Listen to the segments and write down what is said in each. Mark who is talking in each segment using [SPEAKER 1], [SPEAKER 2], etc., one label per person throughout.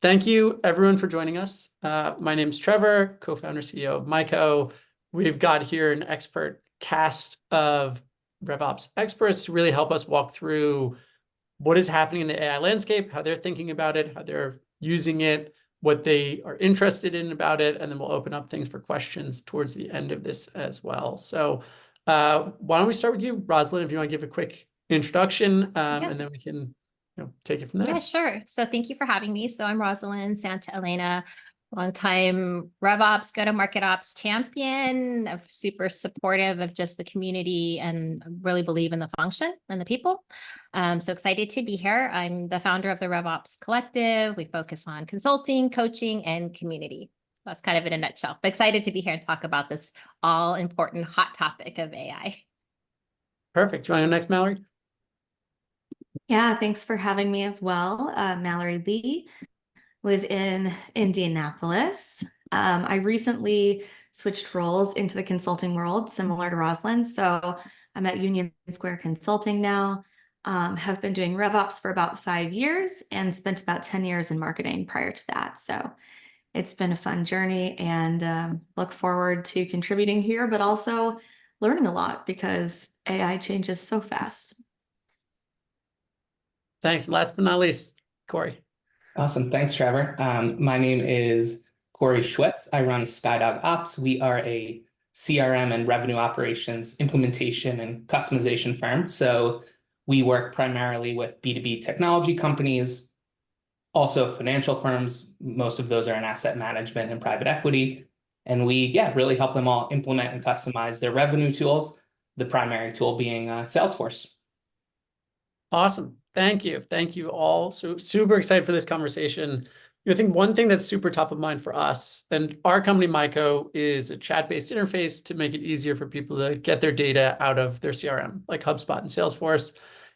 [SPEAKER 1] Thank you everyone for joining us. My name's Trevor, co-founder CEO of Myko. We've got here an expert cast of RevOps experts to really help us walk through what is happening in the AI landscape, how they're thinking about it, how they're using it, what they are interested in about it, and then we'll open up things for questions towards the end of this as well. So why don't we start with you, Rosalyn, if you want to give a quick introduction, and then we can take it from there.
[SPEAKER 2] Yeah, sure. So thank you for having me. So I'm Rosalyn Santa Elena, longtime RevOps, go-to-market ops champion, super supportive of just the community and really believe in the function and the people. So excited to be here. I'm the founder of the RevOps Collective. We focus on consulting, coaching, and community. That's kind of in a nutshell. But excited to be here and talk about this all-important hot topic of AI.
[SPEAKER 1] Perfect. Do you want to go next, Mallory?
[SPEAKER 3] Yeah, thanks for having me as well. Mallory Lee, live in Indianapolis. I recently switched roles into the consulting world, similar to Rosalyn. So I'm at Union Square Consulting now, have been doing RevOps for about 5 years and spent about 10 years in marketing prior to that. So it's been a fun journey and look forward to contributing here, but also learning a lot because AI changes so fast.
[SPEAKER 1] Thanks. Last but not least, Corey.
[SPEAKER 4] Awesome. Thanks, Trevor. My name is Corey Schwitz. I run Skydog Ops. We are a CRM and revenue operations implementation and customization firm. So we work primarily with B2B technology companies, also financial firms. Most of those are in asset management and private equity. And we, really help them all implement and customize their revenue tools, the primary tool being Salesforce.
[SPEAKER 1] Awesome. Thank you. Thank you all. So super excited for this conversation. I think one thing that's super top of mind for us and our company, Myko, is a chat-based interface to make it easier for people to get their data out of their CRM, like HubSpot and Salesforce.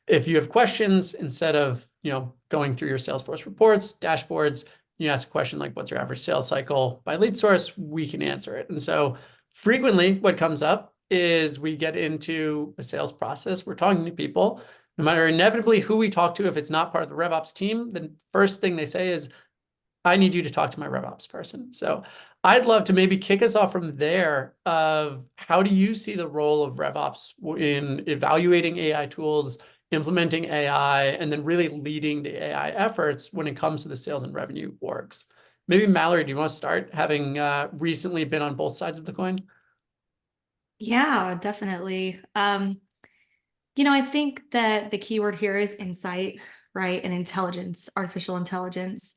[SPEAKER 1] If you have questions, instead of going through your Salesforce reports, dashboards, you ask a question like, what's your average sales cycle by lead source? We can answer it. And so frequently what comes up is we get into a sales process. We're talking to people. No matter inevitably who we talk to, if it's not part of the RevOps team, the first thing they say is, I need you to talk to my RevOps person. So I'd love to maybe kick us off from there of how do you see the role of RevOps in evaluating AI tools, implementing AI, and then really leading the AI efforts when it comes to the sales and revenue orgs. Maybe Mallory, do you want to start, having recently been on both sides of the coin?
[SPEAKER 3] Yeah, definitely. I think that the keyword here is insight, right? And intelligence, artificial intelligence.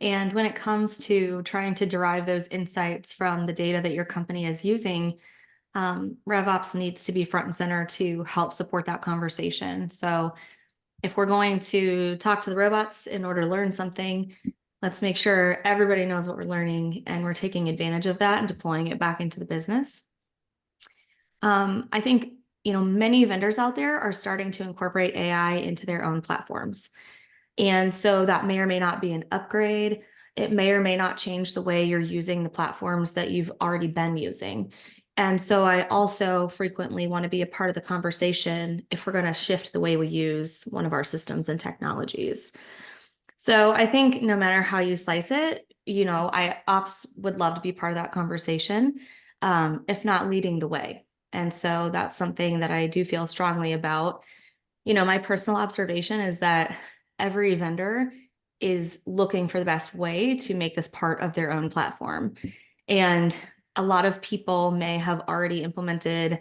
[SPEAKER 3] And when it comes to trying to derive those insights from the data that your company is using, RevOps needs to be front and center to help support that conversation. So if we're going to talk to the robots in order to learn something, let's make sure everybody knows what we're learning and we're taking advantage of that and deploying it back into the business. I think many vendors out there are starting to incorporate AI into their own platforms. And so that may or may not be an upgrade. It may or may not change the way you're using the platforms that you've already been using. And so I also frequently want to be a part of the conversation if we're going to shift the way we use one of our systems and technologies. So I think no matter how you slice it, ops would love to be part of that conversation, if not leading the way. And so that's something that I do feel strongly about. My personal observation is that every vendor is looking for the best way to make this part of their own platform. And a lot of people may have already implemented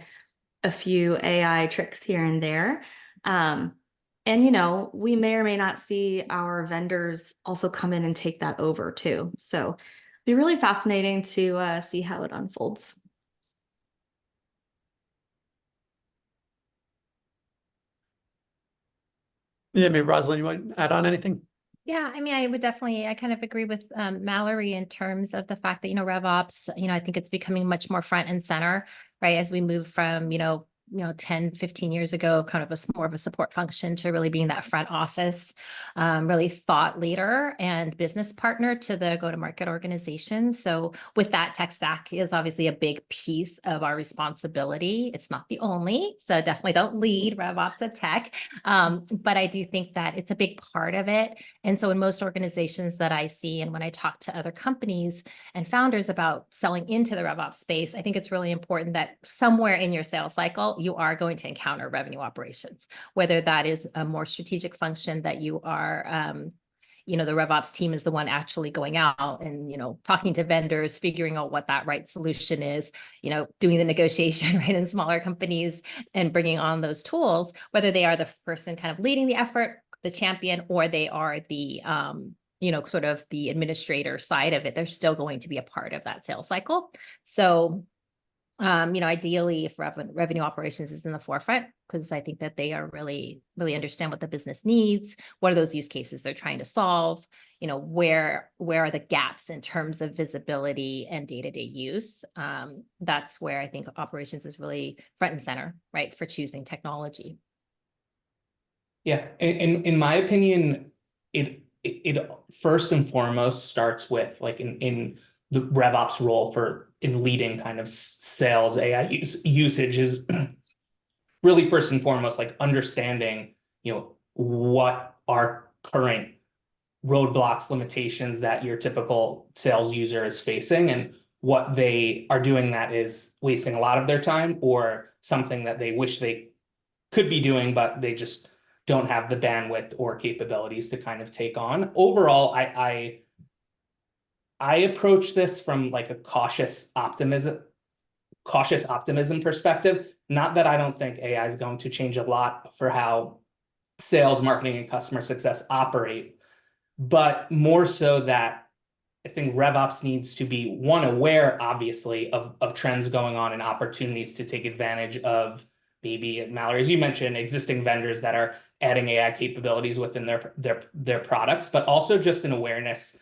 [SPEAKER 3] a few AI tricks here and there. And, we may or may not see our vendors also come in and take that over too. So it'd be really fascinating to see how it unfolds.
[SPEAKER 1] Yeah, maybe Rosalyn, you want to add on anything?
[SPEAKER 2] Yeah, I mean, I kind of agree with Mallory in terms of the fact that, RevOps, I think it's becoming much more front and center, right? As we move from, 10, 15 years ago, kind of more of a support function to really being that front office, really thought leader and business partner to the go-to-market organization. So with that, tech stack is obviously a big piece of our responsibility. It's not the only, so definitely don't lead RevOps with tech. But I do think that it's a big part of it. And so in most organizations that I see, and when I talk to other companies and founders about selling into the RevOps space, I think it's really important that somewhere in your sales cycle, you are going to encounter revenue operations, whether that is a more strategic function that you are, the RevOps team is the one actually going out and, talking to vendors, figuring out what that right solution is, doing the negotiation, right, in smaller companies and bringing on those tools, whether they are the person kind of leading the effort, the champion, or they are the, sort of the administrator side of it, they're still going to be a part of that sales cycle. So, ideally, if revenue operations is in the forefront, because I think that they are really understand what the business needs, what are those use cases they're trying to solve, where are the gaps in terms of visibility and day-to-day use. That's where I think operations is really front and center, right, for choosing technology.
[SPEAKER 4] Yeah, in my opinion, it first and foremost starts with like in the RevOps role in leading kind of sales AI usage is really first and foremost like understanding, what are current roadblocks, limitations that your typical sales user is facing, and what they are doing that is wasting a lot of their time or something that they wish they could be doing, but they just don't have the bandwidth or capabilities to kind of take on. Overall, I approach this from like a cautious optimism perspective. Not that I don't think AI is going to change a lot for how sales, marketing, and customer success operate, but more so that I think RevOps needs to be, one, aware, obviously, of trends going on and opportunities to take advantage of, maybe, Mallory, as you mentioned, existing vendors that are adding AI capabilities within their products, but also just an awareness.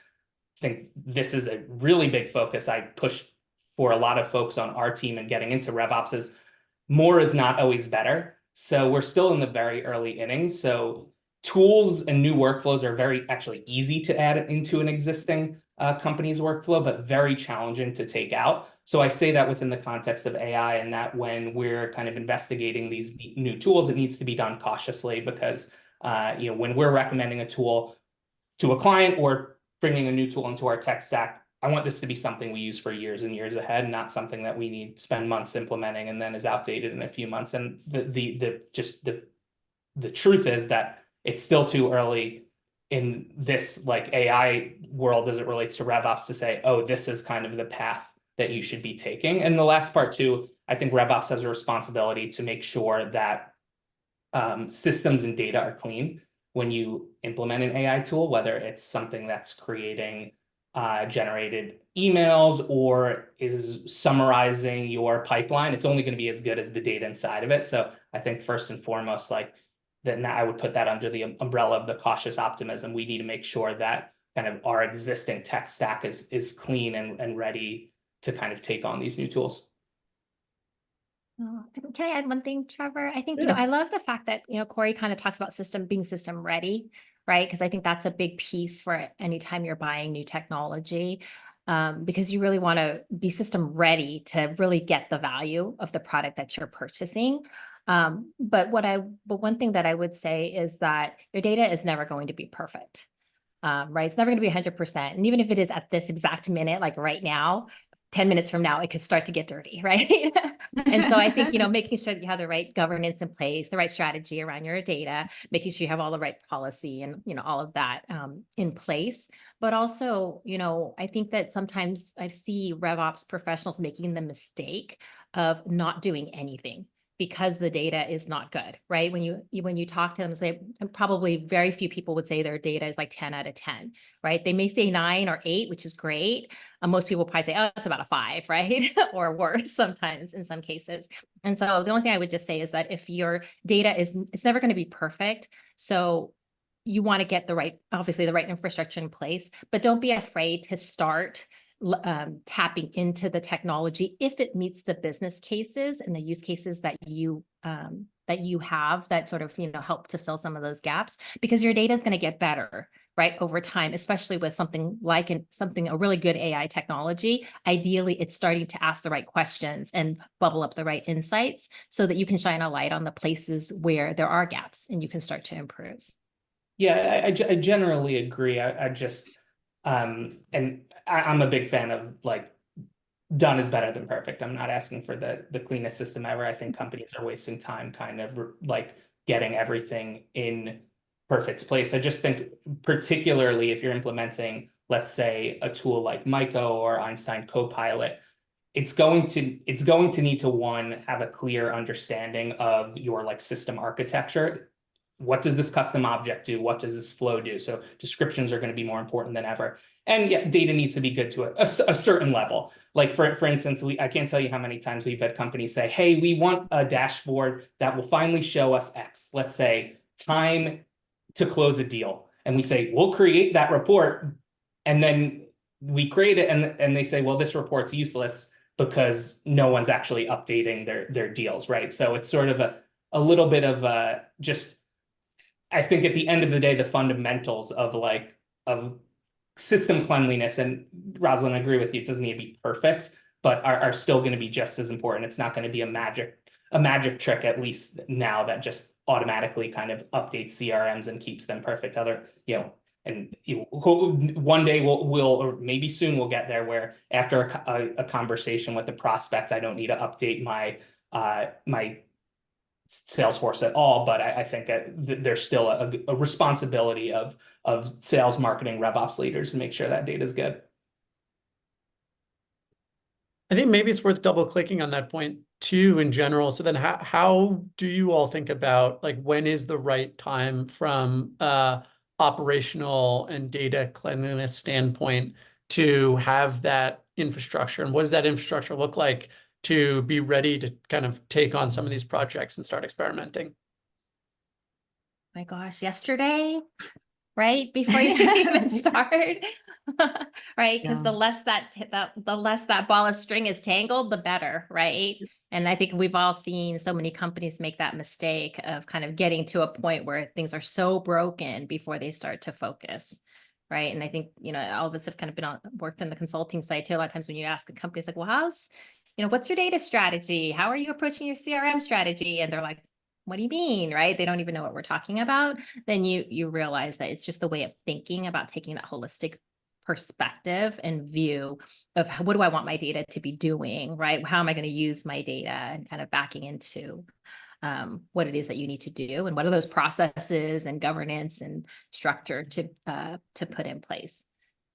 [SPEAKER 4] I think this is a really big focus I push for a lot of folks on our team and getting into RevOps is more is not always better. So we're still in the very early innings. So tools and new workflows are very actually easy to add into an existing company's workflow, but very challenging to take out. So I say that within the context of AI, and that when we're kind of investigating these new tools, it needs to be done cautiously because when we're recommending a tool to a client or bringing a new tool into our tech stack, I want this to be something we use for years and years ahead, not something that we need to spend months implementing and then is outdated in a few months. And the truth is that it's still too early in this like AI world as it relates to RevOps to say, oh, this is kind of the path that you should be taking. And the last part too, I think RevOps has a responsibility to make sure that systems and data are clean when you implement an AI tool, whether it's something that's creating generated emails or is summarizing your pipeline. It's only going to be as good as the data inside of it. So I think first and foremost, like then I would put that under the umbrella of the cautious optimism. We need to make sure that kind of our existing tech stack is clean and ready to kind of take on these new tools.
[SPEAKER 2] Can I add one thing, Trevor? I think, I love the fact that, Corey kind of talks about being system ready, right? Because I think that's a big piece for anytime you're buying new technology, because you really want to be system ready to really get the value of the product that you're purchasing. But one thing that I would say is that your data is never going to be perfect, right? It's never going to be 100%. And even if it is at this exact minute, like right now, 10 minutes from now, it could start to get dirty, right? And so I think, making sure that you have the right governance in place, the right strategy around your data, making sure you have all the right policy and, all of that in place. But also, I think that sometimes I see RevOps professionals making the mistake of not doing anything because the data is not good, right? When you talk to them, say, and probably very few people would say their data is like 10 out of 10, right? They may say 9 or 8, which is great. Most people probably say, oh, it's about a 5, right? Or worse sometimes in some cases. And so the only thing I would just say is that if your data it's never going to be perfect. So you want to get obviously the right infrastructure in place, but don't be afraid to start tapping into the technology if it meets the business cases and the use cases that you have that sort of, help to fill some of those gaps, because your data is going to get better, right, over time, especially with something like a really good AI technology. Ideally, it's starting to ask the right questions and bubble up the right insights so that you can shine a light on the places where there are gaps and you can start to improve.
[SPEAKER 4] Yeah, I generally agree. I just, and I'm a big fan of like, done is better than perfect. I'm not asking for the cleanest system ever. I think companies are wasting time kind of like getting everything in perfect place. I just think particularly if you're implementing, let's say, a tool like Myko or Einstein Copilot, it's going to need to, one, have a clear understanding of your like system architecture. What does this custom object do? What does this flow do? So descriptions are going to be more important than ever. And yeah, data needs to be good to a certain level. Like for instance, I can't tell you how many times we've had companies say, hey, we want a dashboard that will finally show us X. Let's say time to close a deal. And we say, we'll create that report. And then we create it and they say, well, this report's useless because no one's actually updating their deals, right? So it's sort of a little bit of just, I think at the end of the day, the fundamentals of system cleanliness, and Rosalyn, I agree with you, it doesn't need to be perfect, but are still going to be just as important. It's not going to be a magic trick, at least now, that just automatically kind of updates CRMs and keeps them perfect. One day we'll or maybe soon we'll get there where after a conversation with the prospect, I don't need to update my Salesforce at all, but I think that there's still a responsibility of sales, marketing, RevOps leaders to make sure that data is good.
[SPEAKER 1] I think maybe it's worth double clicking on that point too in general. So then how do you all think about like when is the right time from operational and data cleanliness standpoint to have that infrastructure, and what does that infrastructure look like to be ready to kind of take on some of these projects and start experimenting?
[SPEAKER 2] My gosh, yesterday, right? Before you even start, right? Because the less that ball of string is tangled, the better, right? And I think we've all seen so many companies make that mistake of kind of getting to a point where things are so broken before they start to focus. Right. And I think, all of us have kind of worked in the consulting side too. A lot of times when you ask a company, it's like, well, what's your data strategy? How are you approaching your CRM strategy? And they're like, what do you mean? Right. They don't even know what we're talking about. Then you realize that it's just the way of thinking about taking that holistic perspective and view of what do I want my data to be doing? Right. How am I going to use my data, and kind of backing into what it is that you need to do, and what are those processes and governance and structure to put in place.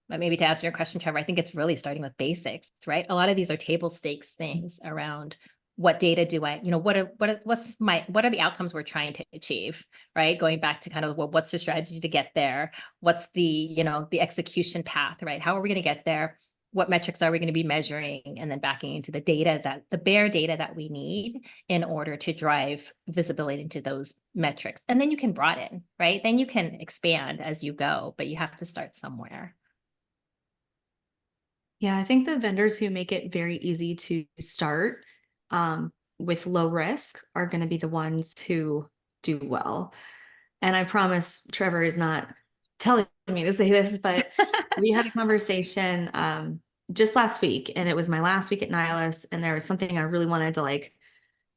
[SPEAKER 2] But maybe to answer your question, Trevor, I think it's really starting with basics, right? A lot of these are table stakes things around what data do I, what are the outcomes we're trying to achieve, right? Going back to kind of, well, what's the strategy to get there? What's the, the execution path, right? How are we going to get there? What metrics are we going to be measuring? And then backing into the data, the bare data that we need in order to drive visibility into those metrics. And then you can broaden, right? Then you can expand as you go, but you have to start somewhere.
[SPEAKER 3] Yeah, I think the vendors who make it very easy to start with low risk are going to be the ones who do well. And I promise Trevor is not telling me to say this, but we had a conversation just last week, and it was my last week at Nihilus, and there was something I really wanted to like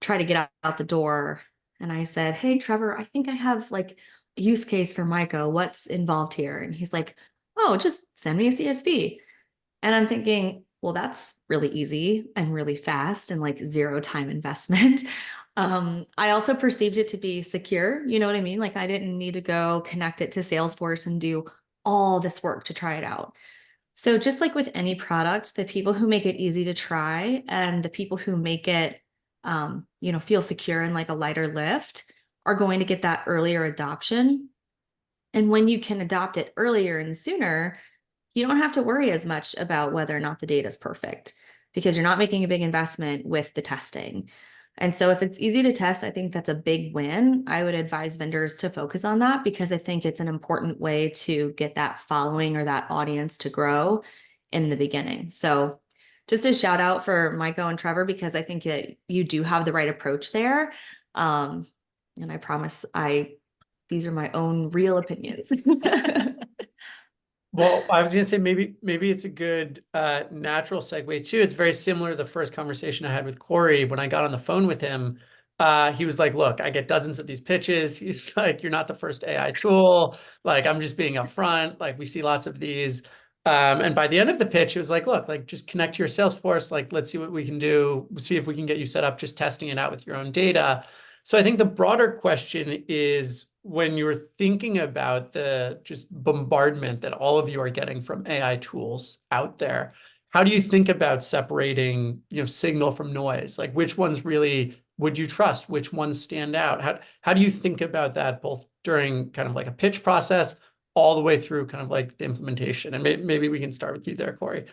[SPEAKER 3] try to get out the door. And I said, hey, Trevor, I think I have like a use case for Myko. What's involved here? And he's like, oh, just send me a CSV. And I'm thinking, well, that's really easy and really fast and like zero time investment. I also perceived it to be secure. You know what I mean? Like I didn't need to go connect it to Salesforce and do all this work to try it out. So just like with any product, the people who make it easy to try and the people who make it, feel secure and like a lighter lift are going to get that earlier adoption. And when you can adopt it earlier and sooner, you don't have to worry as much about whether or not the data is perfect because you're not making a big investment with the testing. And so if it's easy to test, I think that's a big win. I would advise vendors to focus on that because I think it's an important way to get that following or that audience to grow in the beginning. So just a shout out for Myko and Trevor, because I think that you do have the right approach there. And I promise these are my own real opinions.
[SPEAKER 1] Well, I was gonna say maybe it's a good natural segue too. It's very similar to the first conversation I had with Corey when I got on the phone with him. He was like, "Look, I get dozens of these pitches." He's like, "You're not the first AI tool. Like, I'm just being upfront. Like, we see lots of these." And by the end of the pitch, it was like, "Look, like, just connect to your Salesforce. Like, let's see what we can do. See if we can get you set up. Just testing it out with your own data." So I think the broader question is, when you're thinking about the just bombardment that all of you are getting from AI tools out there, how do you think about separating, signal from noise? Like, which ones really would you trust? Which ones stand out? How do you think about that, both during kind of like a pitch process all the way through kind of like the implementation? And maybe we can start with you there, Corey.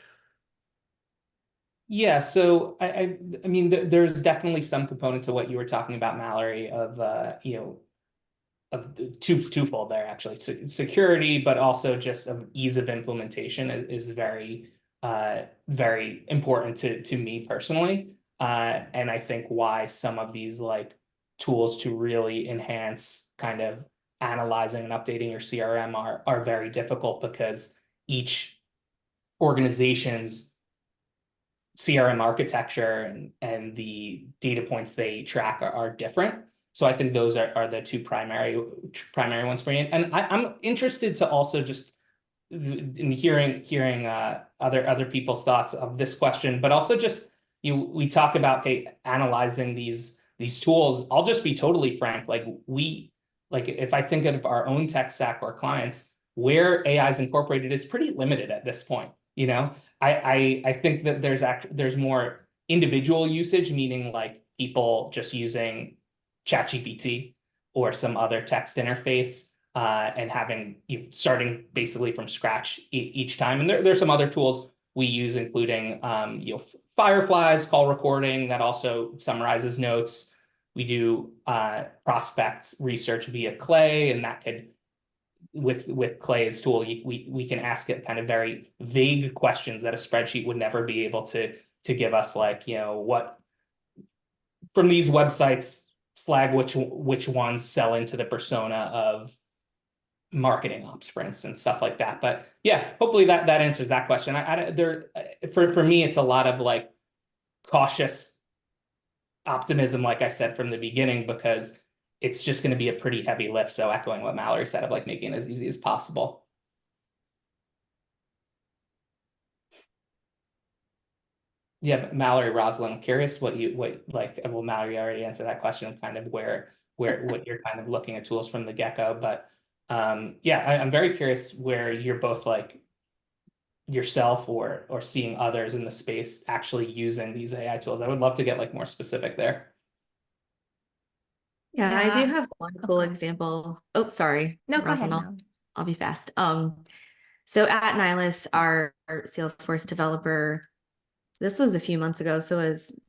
[SPEAKER 4] Yeah, so I mean, there's definitely some component to what you were talking about, Mallory, of of twofold there, actually. Security, but also just of ease of implementation is very very important to me personally. And I think why some of these like tools to really enhance kind of analyzing and updating your CRM are very difficult, because each organization's CRM architecture and the data points they track are different. So I think those are the two primary ones for me. And I'm interested to also just in hearing other people's thoughts of this question, but also just we talk about, okay, analyzing these tools. I'll just be totally frank. Like if I think of our own tech stack or clients, where AI is incorporated is pretty limited at this point. I think that there's more individual usage, meaning like people just using ChatGPT or some other text interface, and having starting basically from scratch each time. And there's some other tools we use, including Firefly's call recording that also summarizes notes. We do prospect research via Clay, and that could, with Clay's tool, we can ask it kind of very vague questions that a spreadsheet would never be able to give us, like, what from these websites flag which ones sell into the persona of marketing ops, for instance, stuff like that. But yeah, hopefully that answers that question. For me, it's a lot of like cautious optimism, like I said from the beginning, because it's just going to be a pretty heavy lift. So echoing what Mallory said, of like making it as easy as possible. Yeah, Mallory, Rosalyn, I'm curious what like. Well, Mallory already answered that question of kind of where what you're kind of looking at tools from the get-go. But yeah, I'm very curious where you're both like yourself or seeing others in the space actually using these AI tools. I would love to get like more specific there.
[SPEAKER 3] Yeah, I do
[SPEAKER 2] Yeah.
[SPEAKER 3] have one cool
[SPEAKER 2] Okay.
[SPEAKER 3] example. Oh, sorry.
[SPEAKER 2] No, go ahead,
[SPEAKER 3] Rosalyn,
[SPEAKER 2] Mallory.
[SPEAKER 3] I'll be fast. So at Nihilus, our Salesforce developer, this was a few months ago, so it was,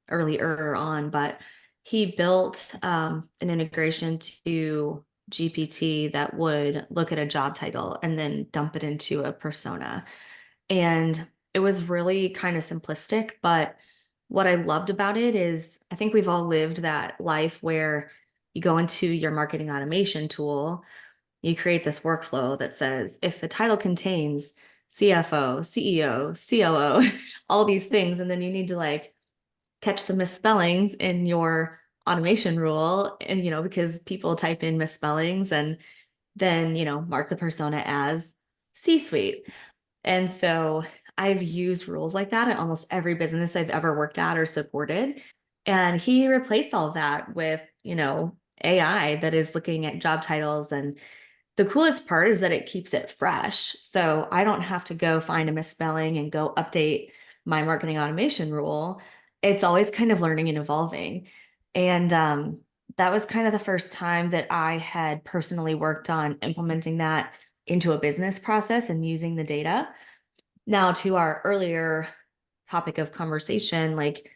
[SPEAKER 3] earlier on, but he built an integration to GPT that would look at a job title and then dump it into a persona. And it was really kind of simplistic, but what I loved about it is I think we've all lived that life where you go into your marketing automation tool, you create this workflow that says, if the title contains CFO, CEO, COO, all these things, and then you need to like catch the misspellings in your automation rule, and because people type in misspellings, and then mark the persona as C-suite. And so I've used rules like that in almost every business I've ever worked at or supported. And he replaced all of that with, AI that is looking at job titles. And the coolest part is that it keeps it fresh. So I don't have to go find a misspelling and go update my marketing automation rule. It's always kind of learning and evolving. And that was kind of the first time that I had personally worked on implementing that into a business process and using the data. Now, to our earlier topic of conversation, like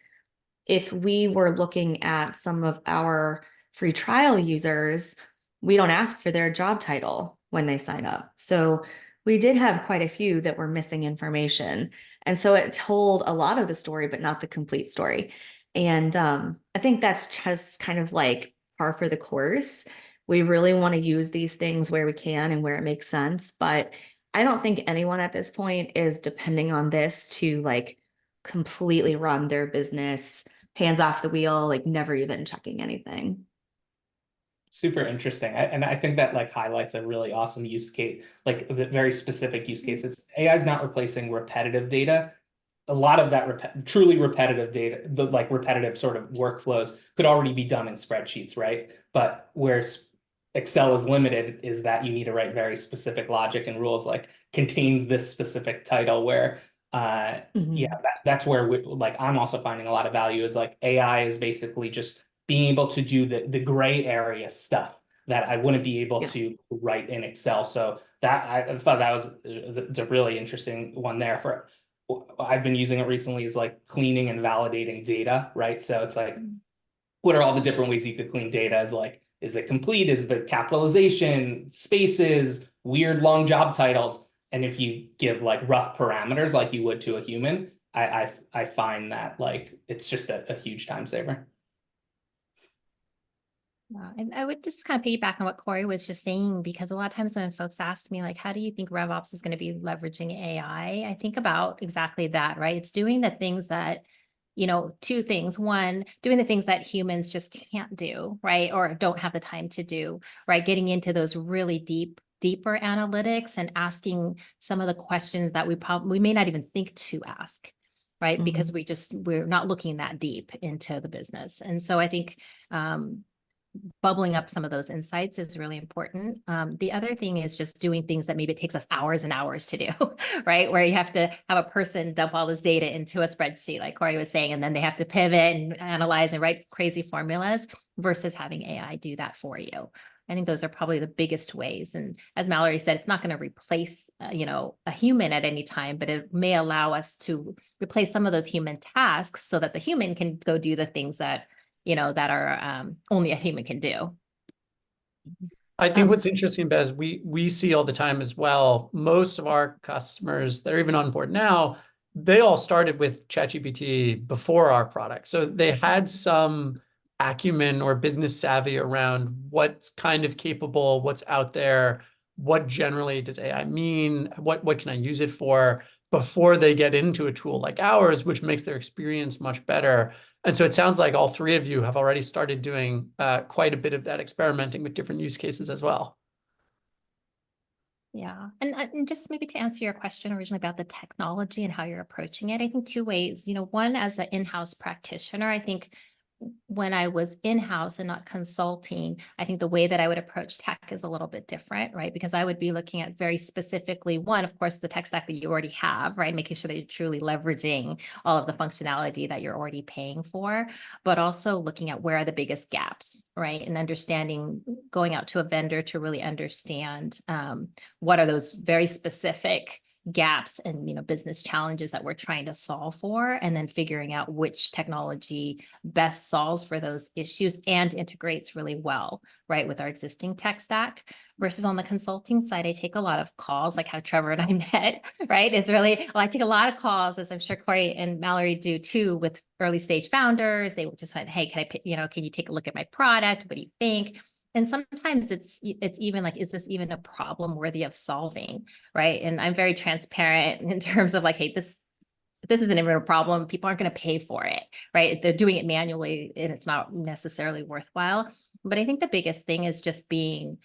[SPEAKER 3] if we were looking at some of our free trial users, we don't ask for their job title when they sign up. So we did have quite a few that were missing information. And so it told a lot of the story, but not the complete story. And I think that's just kind of like par for the course. We really want to use these things where we can and where it makes sense. But I don't think anyone at this point is depending on this to like completely run their business, hands off the wheel, like never even checking anything.
[SPEAKER 4] Super interesting. And I think that like highlights a really awesome use case, like the very specific use case. It's AI is not replacing repetitive data. A lot of that truly repetitive data, the like repetitive sort of workflows could already be done in spreadsheets, right? But where Excel is limited is that you need to write very specific logic and rules, like contains this specific title where yeah, that's where like I'm also finding a lot of value is like AI is basically just being able to do the gray area stuff that I wouldn't be able to write in Excel. So that I thought that was it's a really interesting one there. For I've been using it recently is like cleaning and validating data, right? So it's like, what are all the different ways you could clean data? Is like, is it complete? Is the capitalization, spaces, weird long job titles? And if you give like rough parameters like you would to a human, I find that like it's just a huge time saver.
[SPEAKER 2] Wow. And I would just kind of piggyback on what Corey was just saying, because a lot of times when folks ask me, like, how do you think RevOps is going to be leveraging AI? I think about exactly that, right? It's doing the things that, two things. One, doing the things that humans just can't do, right? Or don't have the time to do, right? Getting into those really deeper analytics and asking some of the questions that we may not even think to ask, right? Because we're not looking that deep into the business. And so I think, bubbling up some of those insights is really important. The other thing is just doing things that maybe it takes us hours and hours to do, right? Where you have to have a person dump all this data into a spreadsheet, like Corey was saying, and then they have to pivot and analyze and write crazy formulas versus having AI do that for you. I think those are probably the biggest ways. And as Mallory said, it's not going to replace, a human at any time, but it may allow us to replace some of those human tasks so that the human can go do the things that that are only a human can do.
[SPEAKER 1] I think what's interesting, Bez, we see all the time as well. Most of our customers that are even on board now, they all started with ChatGPT before our product. So they had some acumen or business savvy around what's kind of capable, what's out there, what generally does AI mean, what can I use it for, before they get into a tool like ours, which makes their experience much better. And so it sounds like all three of you have already started doing quite a bit of that experimenting with different use cases as well.
[SPEAKER 2] Yeah. And just maybe to answer your question originally about the technology and how you're approaching it, I think two ways. One, as an in-house practitioner, I think when I was in-house and not consulting, I think the way that I would approach tech is a little bit different, right? Because I would be looking at very specifically, one, of course, the tech stack that you already have, right? Making sure that you're truly leveraging all of the functionality that you're already paying for, but also looking at where are the biggest gaps, right? And understanding, going out to a vendor to really understand what are those very specific gaps and business challenges that we're trying to solve for, and then figuring out which technology best solves for those issues and integrates really well, right, with our existing tech stack. Versus on the consulting side, I take a lot of calls, like how Trevor and I met, right? I take a lot of calls, as I'm sure Corey and Mallory do too, with early stage founders. They just went, hey, can you take a look at my product? What do you think? And sometimes it's even like, is this even a problem worthy of solving, right? And I'm very transparent in terms of like, hey, this isn't even a problem. People aren't going to pay for it, right? They're doing it manually and it's not necessarily worthwhile. But I think the biggest thing is just being,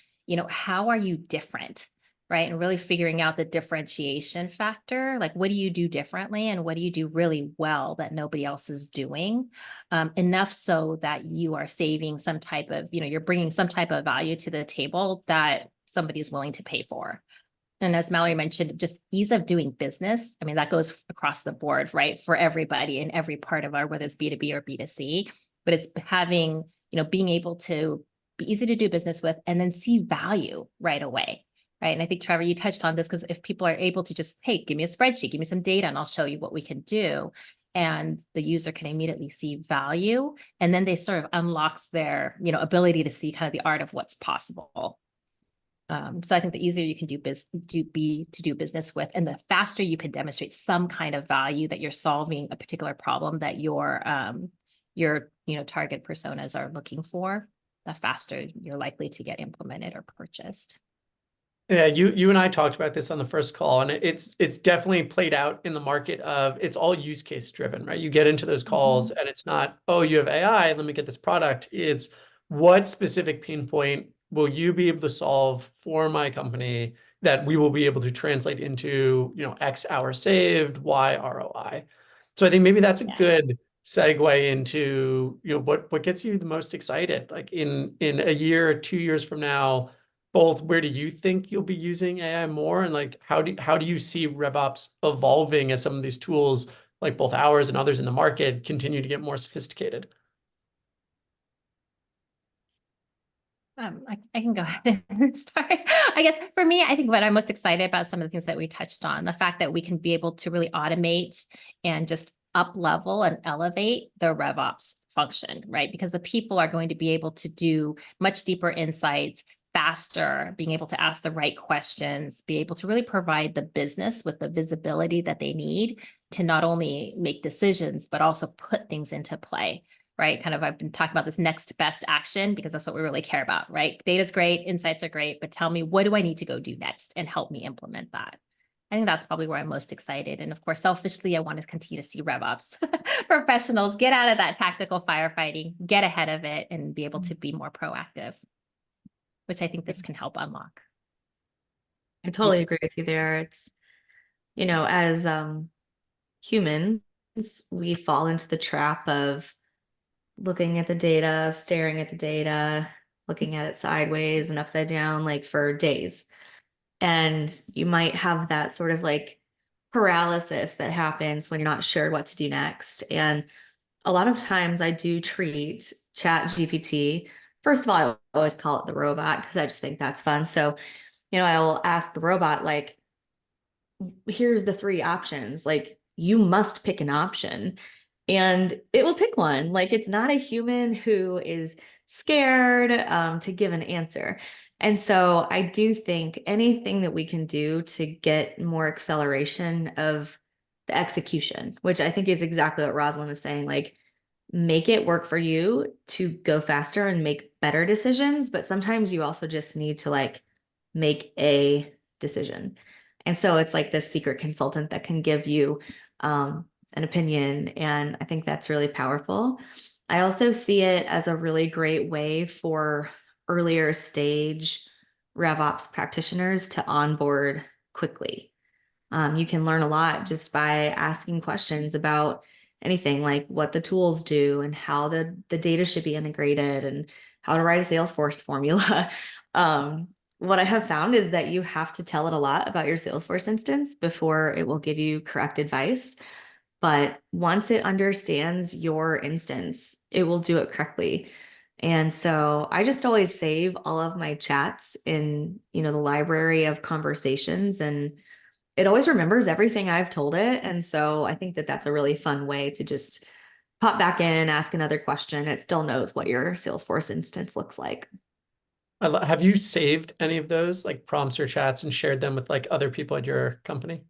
[SPEAKER 2] how are you different, right? And really figuring out the differentiation factor. Like, what do you do differently and what do you do really well that nobody else is doing? Enough so that you are saving some type of, you're bringing some type of value to the table that somebody's willing to pay for. And as Mallory mentioned, just ease of doing business. I mean, that goes across the board, right? For everybody in every part of whether it's B2B or B2C, but it's having, being able to be easy to do business with and then see value right away. Right. And I think, Trevor, you touched on this, because if people are able to just, hey, give me a spreadsheet, give me some data, and I'll show you what we can do. And the user can immediately see value. And then they sort of unlocks their, ability to see kind of the art of what's possible. So I think the easier you can do business with, and the faster you can demonstrate some kind of value that you're solving a particular problem that your target personas are looking for, the faster you're likely to get implemented or purchased.
[SPEAKER 1] Yeah, you and I talked about this on the first call, and it's definitely played out in the market of it's all use case driven, right? You get into those calls and it's not, oh, you have AI, let me get this product. It's what specific pain point will you be able to solve for my company that we will be able to translate into, X hours saved, Y ROI. So I think maybe that's a good segue into, what gets you the most excited, like in a year or 2 years from now. Both where do you think you'll be using AI more, and like how do you see RevOps evolving as some of these tools, like both ours and others in the market, continue to get more sophisticated?
[SPEAKER 2] I can go ahead and start. I guess for me, I think what I'm most excited about some of the things that we touched on, the fact that we can be able to really automate and just up level and elevate the RevOps function, right? Because the people are going to be able to do much deeper insights faster, being able to ask the right questions, be able to really provide the business with the visibility that they need to not only make decisions, but also put things into play. Right? Kind of, I've been talking about this next best action because that's what we really care about, right? Data's great, insights are great, but tell me, what do I need to go do next and help me implement that? I think that's probably where I'm most excited. And of course, selfishly, I want to continue to see RevOps professionals get out of that tactical firefighting, get ahead of it, and be able to be more proactive, which I think this can help unlock.
[SPEAKER 3] I totally agree with you there. It's, as humans, we fall into the trap of looking at the data, staring at the data, looking at it sideways and upside down, like for days. And you might have that sort of like paralysis that happens when you're not sure what to do next. And a lot of times I do treat Chat GPT. First of all, I always call it the robot because I just think that's fun. So, I will ask the robot, like, here's the 3 options. Like, you must pick an option. And it will pick one. Like, it's not a human who is scared to give an answer. And so I do think anything that we can do to get more acceleration of the execution, which I think is exactly what Rosalyn is saying, like, make it work for you to go faster and make better decisions. But sometimes you also just need to like make a decision. And so it's like this secret consultant that can give you an opinion. And I think that's really powerful. I also see it as a really great way for earlier stage RevOps practitioners to onboard quickly. You can learn a lot just by asking questions about anything, like what the tools do and how the data should be integrated and how to write a Salesforce formula. What I have found is that you have to tell it a lot about your Salesforce instance before it will give you correct advice. But once it understands your instance, it will do it correctly. And so I just always save all of my chats in, the library of conversations, and it always remembers everything I've told it. And so I think that that's a really fun way to just pop back in, ask another question. It still knows what your Salesforce instance looks like.
[SPEAKER 1] Have you saved any of those like prompts or chats and shared them with like other people at your company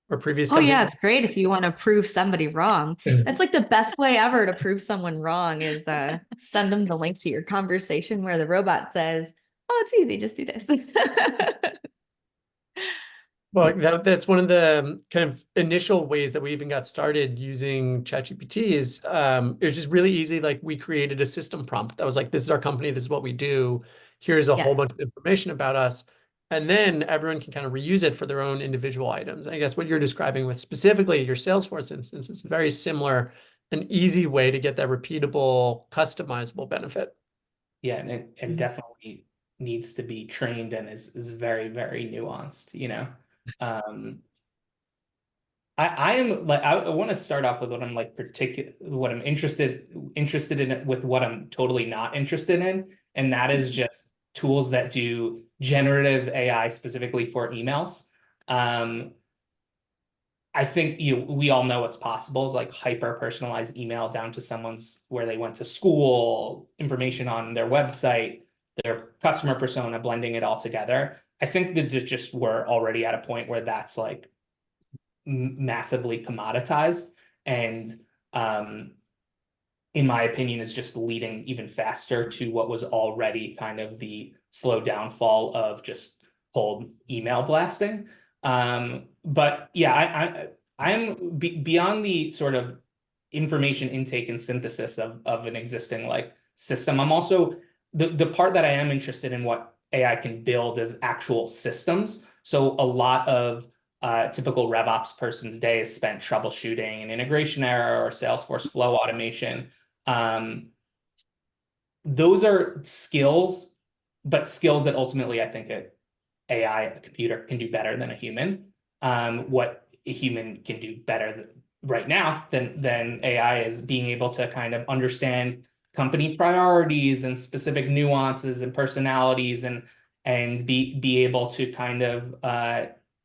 [SPEAKER 1] or previous
[SPEAKER 3] Oh
[SPEAKER 1] company?
[SPEAKER 3] yeah, it's great if you want to prove somebody wrong. That's like the best way ever to prove someone wrong is send them the link to your conversation where the robot says, "Oh, it's easy, just do this."
[SPEAKER 1] Well, that's one of the kind of initial ways that we even got started using ChatGPT is it was just really easy. Like we created a system prompt that was like, this is our company, this is what we do. Here's a whole bunch of information about us. And then everyone can kind of reuse it for their own individual items. I guess what you're describing with specifically your Salesforce instance is very similar, an easy way to get that repeatable, customizable benefit.
[SPEAKER 4] Yeah, and it definitely needs to be trained and is very, very nuanced, I am like I want to start off with what I'm like what I'm interested in with what I'm totally not interested in, and that is just tools that do generative AI specifically for emails. I think we all know what's possible is like hyper personalized email down to someone's where they went to school, information on their website. their customer persona, blending it all together. I think that just we're already at a point where that's like massively commoditized, and in my opinion, is just leading even faster to what was already kind of the slow downfall of just cold email blasting. But yeah, I'm beyond the sort of information intake and synthesis of an existing like system. I'm also the part that I am interested in what AI can build is actual systems. So a lot of typical RevOps person's day is spent troubleshooting an integration error or Salesforce flow automation. Those are skills, but skills that ultimately I think a computer can do better than a human. What a human can do better right now than AI is being able to kind of understand company priorities and specific nuances and personalities, and be able to kind of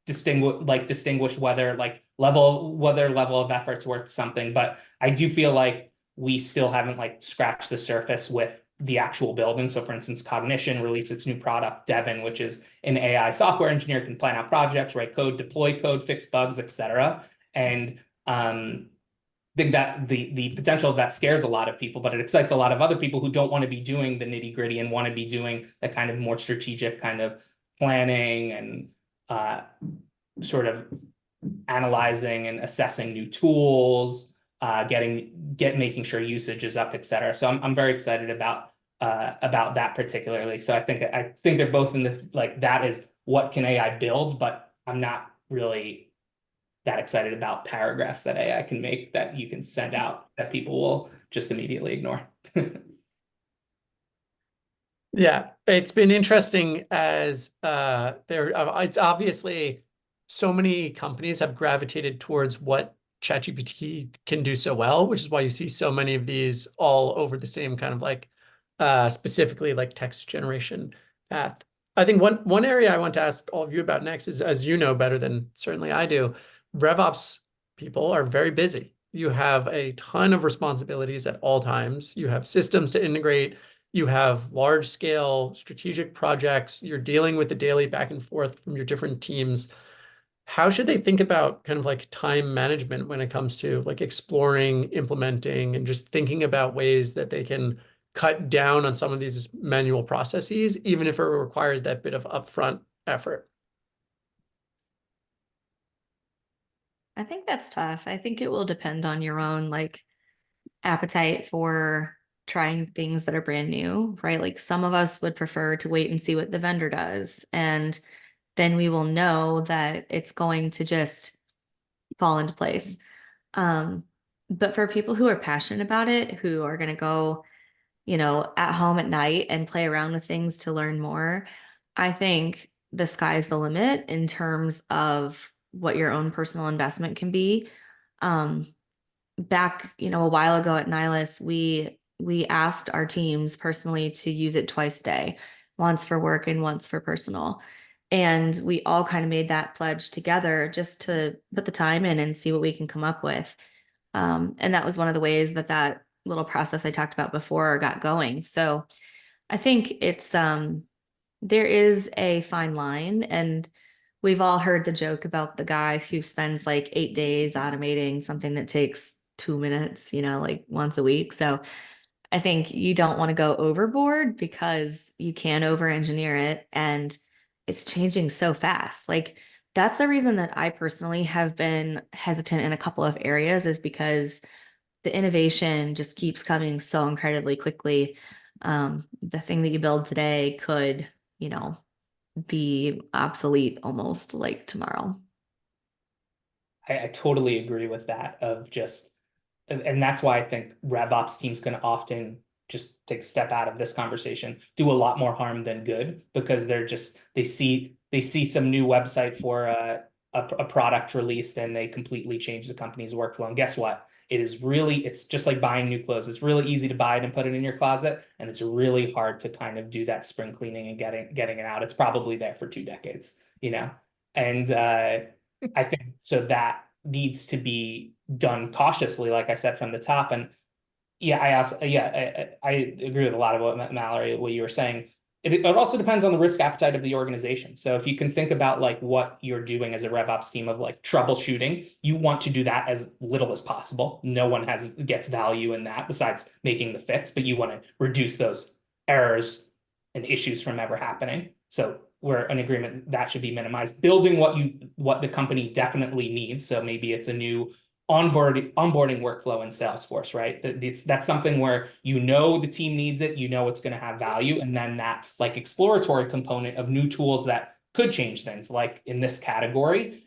[SPEAKER 4] distinguish whether level of effort's worth something. But I do feel like we still haven't like scratched the surface with the actual building. So for instance, Cognition released its new product, Devin, which is an AI software engineer, can plan out projects, write code, deploy code, fix bugs, etc. And think that the potential of that scares a lot of people, but it excites a lot of other people who don't want to be doing the nitty gritty and want to be doing the kind of more strategic kind of planning and sort of analyzing and assessing new tools, making sure usage is up, etc. So I'm very excited about that particularly. So I think they're both in the like that is what can AI build, but I'm not really that excited about paragraphs that AI can make that you can send out that people will just immediately ignore.
[SPEAKER 1] Yeah, it's been interesting as it's obviously so many companies have gravitated towards what ChatGPT can do so well, which is why you see so many of these all over the same kind of like specifically like text generation path. I think one area I want to ask all of you about next is, as you know better than certainly I do, RevOps people are very busy. You have a ton of responsibilities at all times. You have systems to integrate. You have large scale strategic projects. You're dealing with the daily back and forth from your different teams. How should they think about kind of like time management when it comes to like exploring, implementing, and just thinking about ways that they can cut down on some of these manual processes, even if it requires that bit of upfront effort?
[SPEAKER 3] I think that's tough. I think it will depend on your own like appetite for trying things that are brand new, right? Like some of us would prefer to wait and see what the vendor does, and then we will know that it's going to just fall into place. But for people who are passionate about it, who are going to go, at home at night and play around with things to learn more, I think the sky's the limit in terms of what your own personal investment can be. Back, a while ago at Nihilus, we asked our teams personally to use it twice a day, once for work and once for personal. And we all kind of made that pledge together just to put the time in and see what we can come up with. And that was one of the ways that little process I talked about before got going. So I think it's there is a fine line, and we've all heard the joke about the guy who spends like 8 days automating something that takes 2 minutes, like once a week. So I think you don't want to go overboard because you can over engineer it, and it's changing so fast. Like that's the reason that I personally have been hesitant in a couple of areas, is because the innovation just keeps coming so incredibly quickly. The thing that you build today could, be obsolete almost like tomorrow.
[SPEAKER 4] I totally agree with that and that's why I think RevOps teams can often just take a step out of this conversation, do a lot more harm than good, because they see some new website for a product released and they completely change the company's workflow. And guess what? It's just like buying new clothes. It's really easy to buy it and put it in your closet, and it's really hard to kind of do that spring cleaning and getting it out. It's probably there for 2 decades, and I think so that needs to be done cautiously, like I said from the top. And yeah, I agree with a lot of what Mallory, what you were saying. it also depends on the risk appetite of the organization. So if you can think about like what you're doing as a RevOps team of like troubleshooting, you want to do that as little as possible. No one gets value in that besides making the fix, but you want to reduce those errors and issues from ever happening. So we're in agreement that should be minimized. Building what the company definitely needs. So maybe it's a new onboarding workflow in Salesforce, right? That's something where the team needs it, it's going to have value, and then that like exploratory component of new tools that could change things, like in this category.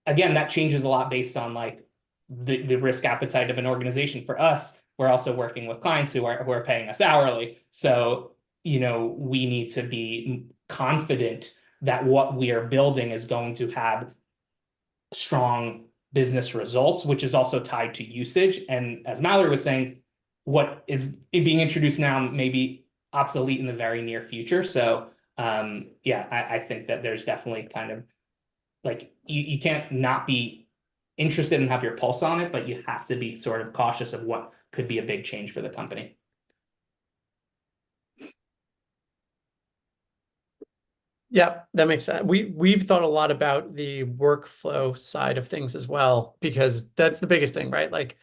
[SPEAKER 4] Again, that changes a lot based on like the risk appetite of an organization. For us, we're also working with clients who are paying us hourly, so we need to be confident that what we are building is going to have strong business results, which is also tied to usage. And as Mallory was saying, what is being introduced now may be obsolete in the very near future. So I think that there's definitely kind of like you can't not be interested and have your pulse on it, but you have to be sort of cautious of what could be a big change for the company.
[SPEAKER 1] Yeah, that makes sense. We've thought a lot about the workflow side of things as well, because that's the biggest thing, right? Like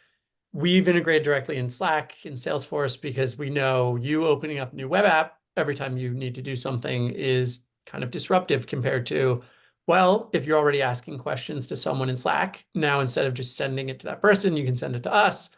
[SPEAKER 1] we've integrated directly in Slack, in Salesforce, because we know you opening up a new web app every time you need to do something is kind of disruptive compared to, well, if you're already asking questions to someone in Slack, now instead of just sending it to that person, you can send it to us.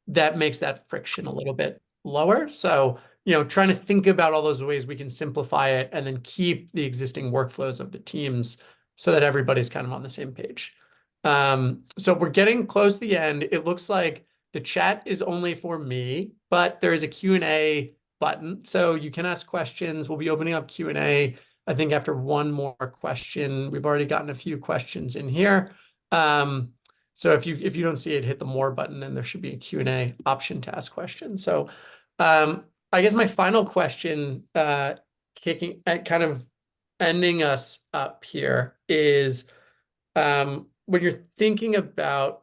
[SPEAKER 1] That makes that friction a little bit lower. So trying to think about all those ways we can simplify it and then keep the existing workflows of the teams so that everybody's kind of on the same page. So we're getting close to the end. It looks like the chat is only for me, but there is a Q&A button. So you can ask questions. We'll be opening up Q&A, I think, after one more question. We've already gotten a few questions in here. So if you don't see it, hit the more button and there should be a Q&A option to ask questions. So I guess my final question, kind of ending us up here is, when you're thinking about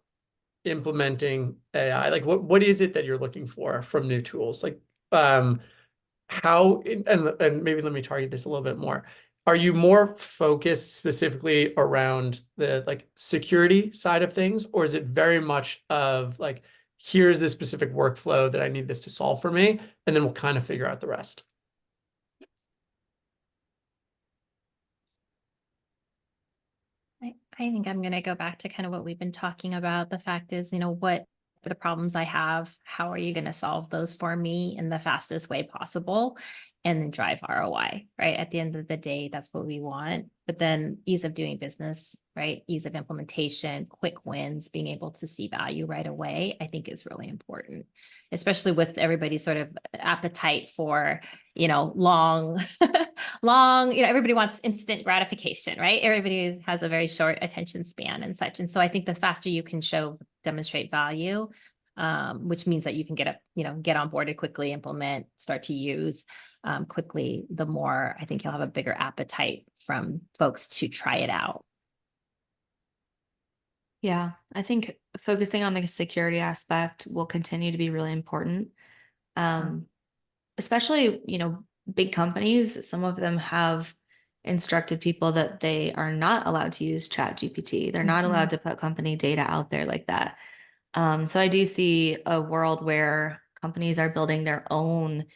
[SPEAKER 1] implementing AI, like what is it that you're looking for from new tools? Like how, and maybe let me target this a little bit more. Are you more focused specifically around the like security side of things, or is it very much of like, here's the specific workflow that I need this to solve for me, and then we'll kind of figure out the rest?
[SPEAKER 2] I think I'm going to go back to kind of what we've been talking about. The fact is, what are the problems I have? How are you going to solve those for me in the fastest way possible? And then drive ROI, right? At the end of the day, that's what we want. But then ease of doing business, right? Ease of implementation, quick wins, being able to see value right away, I think is really important, especially with everybody's sort of appetite for, long, everybody wants instant gratification, right? Everybody has a very short attention span and such. And so I think the faster you can demonstrate value, which means that you can get onboarded quickly, implement, start to use quickly, the more I think you'll have a bigger appetite from folks to try it out.
[SPEAKER 3] Yeah, I think focusing on the security aspect will continue to be really important. Especially, big companies, some of them have instructed people that they are not allowed to use ChatGPT. They're not allowed to put company data out there like that. So I do see a world where companies are building their own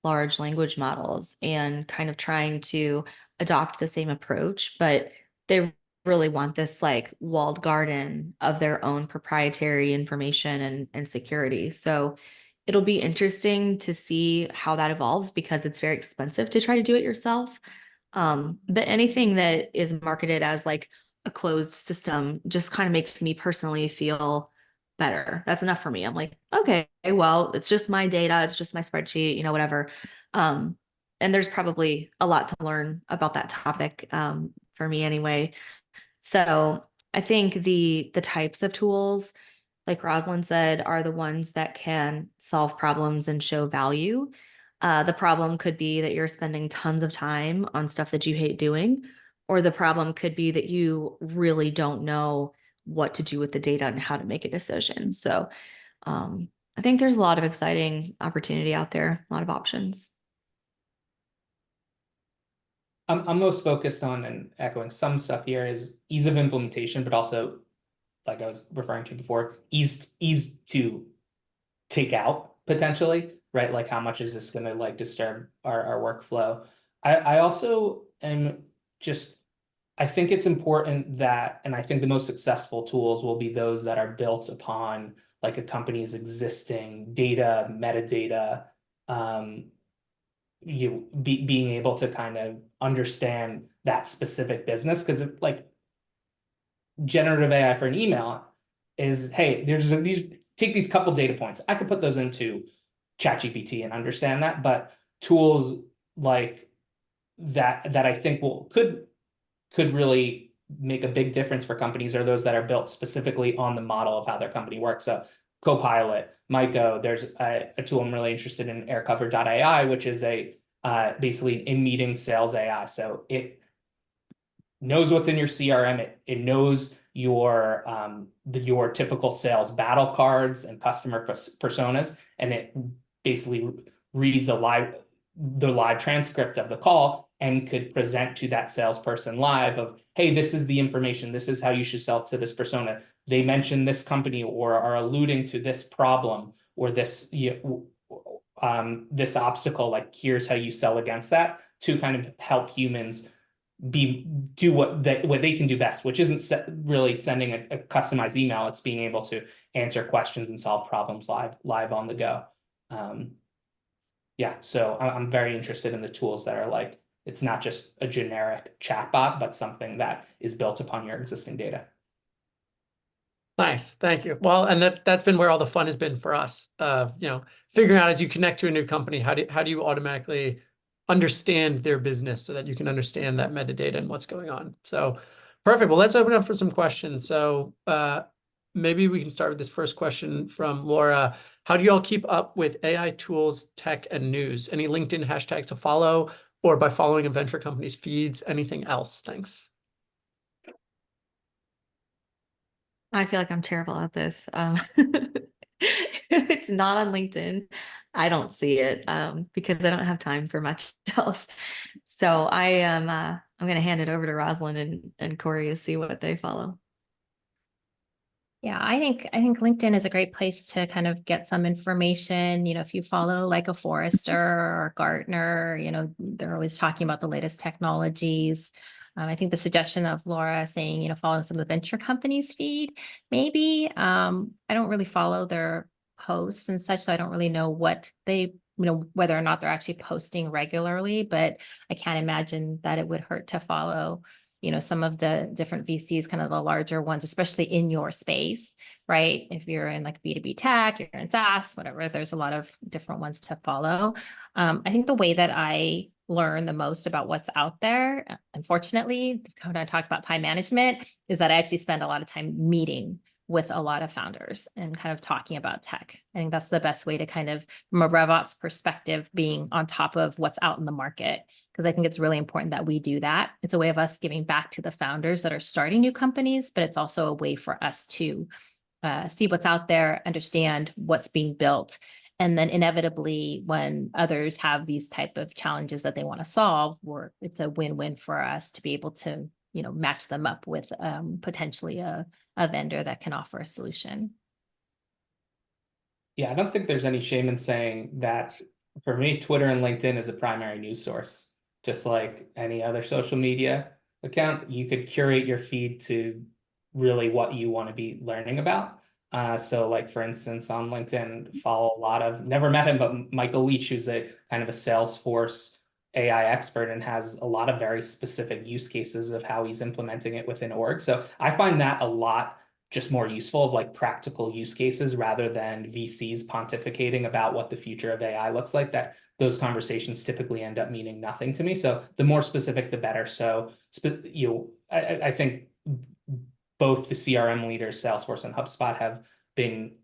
[SPEAKER 3] large language models and kind of trying to adopt the same approach, but they really want this like walled garden of their own proprietary information and security. So it'll be interesting to see how that evolves, because it's very expensive to try to do it yourself. But anything that is marketed as like a closed system just kind of makes me personally feel better. That's enough for me. I'm like, okay, well, it's just my data. It's just my spreadsheet, whatever. And there's probably a lot to learn about that topic, for me anyway. So I think the types of tools, like Rosalyn said, are the ones that can solve problems and show value. The problem could be that you're spending tons of time on stuff that you hate doing, or the problem could be that you really don't know what to do with the data and how to make a decision. So I think there's a lot of exciting opportunity out there, a lot of options.
[SPEAKER 4] I'm most focused on, and echoing some stuff here, is ease of implementation, but also, like I was referring to before, ease to take out potentially, right? Like how much is this going to like disturb our workflow? I also am just, I think it's important that, and I think the most successful tools will be those that are built upon like a company's existing data, metadata, being able to kind of understand that specific business. Because like generative AI for an email is, hey, there's these, take these couple data points. I could put those into ChatGPT and understand that, but tools like that I think could really make a big difference for companies are those that are built specifically on the model of how their company works. So Copilot, Myko, there's a tool I'm really interested in, aircover.ai, which is a basically an in-meeting sales AI. So it knows what's in your CRM. It knows your typical sales battle cards and customer personas, and it basically reads the live transcript of the call and could present to that salesperson live of, hey, this is the information, this is how you should sell to this persona. They mentioned this company or are alluding to this problem or this this obstacle, like here's how you sell against that, to kind of help humans do what they can do best, which isn't really sending a customized email. It's being able to answer questions and solve problems live on the go. Yeah, so I'm very interested in the tools that are like, it's not just a generic chatbot, but something that is built upon your existing data.
[SPEAKER 1] Nice, thank you. Well, and that's been where all the fun has been for us, of figuring out as you connect to a new company, how do you automatically understand their business so that you can understand that metadata and what's going on. So perfect. Well, let's open up for some questions. So maybe we can start with this first question from Laura. How do you all keep up with AI tools, tech, and news? Any LinkedIn hashtags to follow, or by following a venture company's feeds? Anything else? Thanks.
[SPEAKER 3] I feel like I'm terrible at this. It's not on LinkedIn. I don't see it because I don't have time for much else. So I'm going to hand it over to Rosalyn and Corey to see what they follow.
[SPEAKER 2] Yeah, I think LinkedIn is a great place to kind of get some information. If you follow like a Forrester or Gartner, they're always talking about the latest technologies. I think the suggestion of Laura saying, following some of the venture companies' feed, maybe. I don't really follow their posts and such, so I don't really know what they, whether or not they're actually posting regularly, but I can't imagine that it would hurt to follow some of the different VCs, kind of the larger ones, especially in your space, right? If you're in like B2B tech, you're in SaaS, whatever, there's a lot of different ones to follow. I think the way that I learn the most about what's out there, unfortunately, when I talk about time management, is that I actually spend a lot of time meeting with a lot of founders and kind of talking about tech. I think that's the best way to kind of, from a RevOps perspective, being on top of what's out in the market, because I think it's really important that we do that. It's a way of us giving back to the founders that are starting new companies, but it's also a way for us to see what's out there, understand what's being built. And then inevitably, when others have these type of challenges that they want to solve, it's a win-win for us to be able to match them up with potentially a vendor that can offer a solution.
[SPEAKER 4] Yeah, I don't think there's any shame in saying that. For me, Twitter and LinkedIn is a primary news source. Just like any other social media account, you could curate your feed to really what you want to be learning about. So like, for instance, on LinkedIn, follow a lot of, never met him, but Michael Leach, who's a kind of a Salesforce AI expert and has a lot of very specific use cases of how he's implementing it within org. So I find that a lot just more useful of like practical use cases rather than VCs pontificating about what the future of AI looks like. That those conversations typically end up meaning nothing to me. So the more specific, the better. So I think both the CRM leaders, Salesforce and HubSpot, have been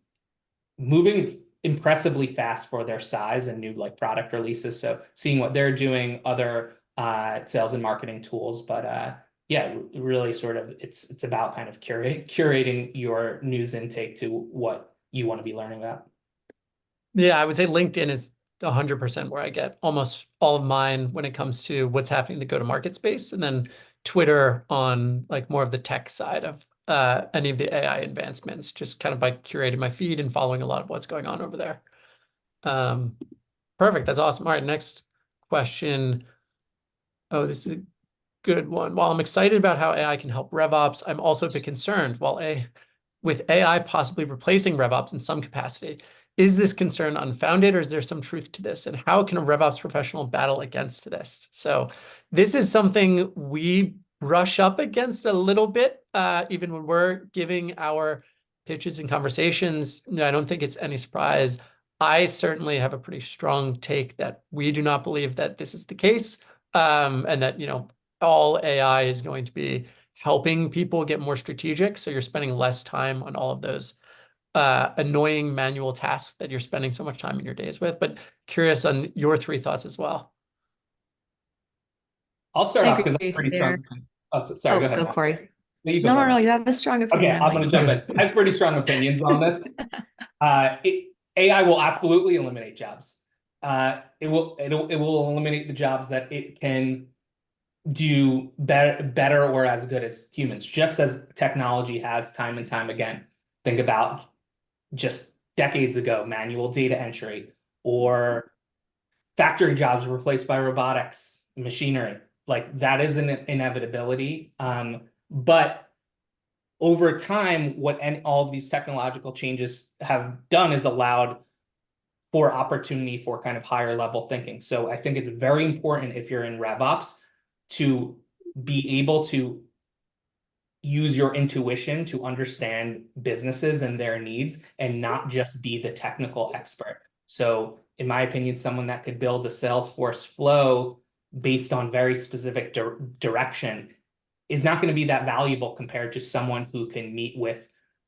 [SPEAKER 4] moving impressively fast for their size and new like product releases. So seeing what they're doing, other sales and marketing tools, but yeah, really sort of it's about kind of curating your news intake to what you want to be learning about.
[SPEAKER 1] Yeah, I would say LinkedIn is 100% where I get almost all of mine when it comes to what's happening in the go-to-market space, and then Twitter on like more of the tech side of any of the AI advancements, just kind of by curating my feed and following a lot of what's going on over there. Perfect. That's awesome. All right, next question. Oh, this is a good one. While I'm excited about how AI can help RevOps, I'm also a bit concerned with AI possibly replacing RevOps in some capacity. Is this concern unfounded, or is there some truth to this? And how can a RevOps professional battle against this? So this is something we brush up against a little bit, even when we're giving our pitches and conversations. I don't think it's any surprise. I certainly have a pretty strong take that we do not believe that this is the case, and that, all AI is going to be helping people get more strategic. So you're spending less time on all of those annoying manual tasks that you're spending so much time in your days with. But curious on your 3 thoughts as well.
[SPEAKER 4] I'll start
[SPEAKER 3] I
[SPEAKER 4] off
[SPEAKER 3] agree
[SPEAKER 4] because I'm
[SPEAKER 3] with you
[SPEAKER 4] pretty
[SPEAKER 3] there.
[SPEAKER 4] strong. Oh, sorry, go ahead.
[SPEAKER 3] Go,
[SPEAKER 4] Matt.
[SPEAKER 3] Corey.
[SPEAKER 4] You go
[SPEAKER 3] No,
[SPEAKER 4] first.
[SPEAKER 3] you have a strong opinion.
[SPEAKER 4] Okay, I'm going to jump in. I have pretty strong opinions on this. AI will absolutely eliminate jobs. It will eliminate the jobs that it can do better or as good as humans, just as technology has time and time again. Think about just decades ago, manual data entry, or factory jobs replaced by robotics, machinery. Like that is an inevitability. But over time, all of these technological changes have done is allowed for opportunity for kind of higher level thinking. So I think it's very important if you're in RevOps to be able to use your intuition to understand businesses and their needs and not just be the technical expert. So in my opinion, someone that could build a Salesforce flow based on very specific direction is not going to be that valuable compared to someone who can meet with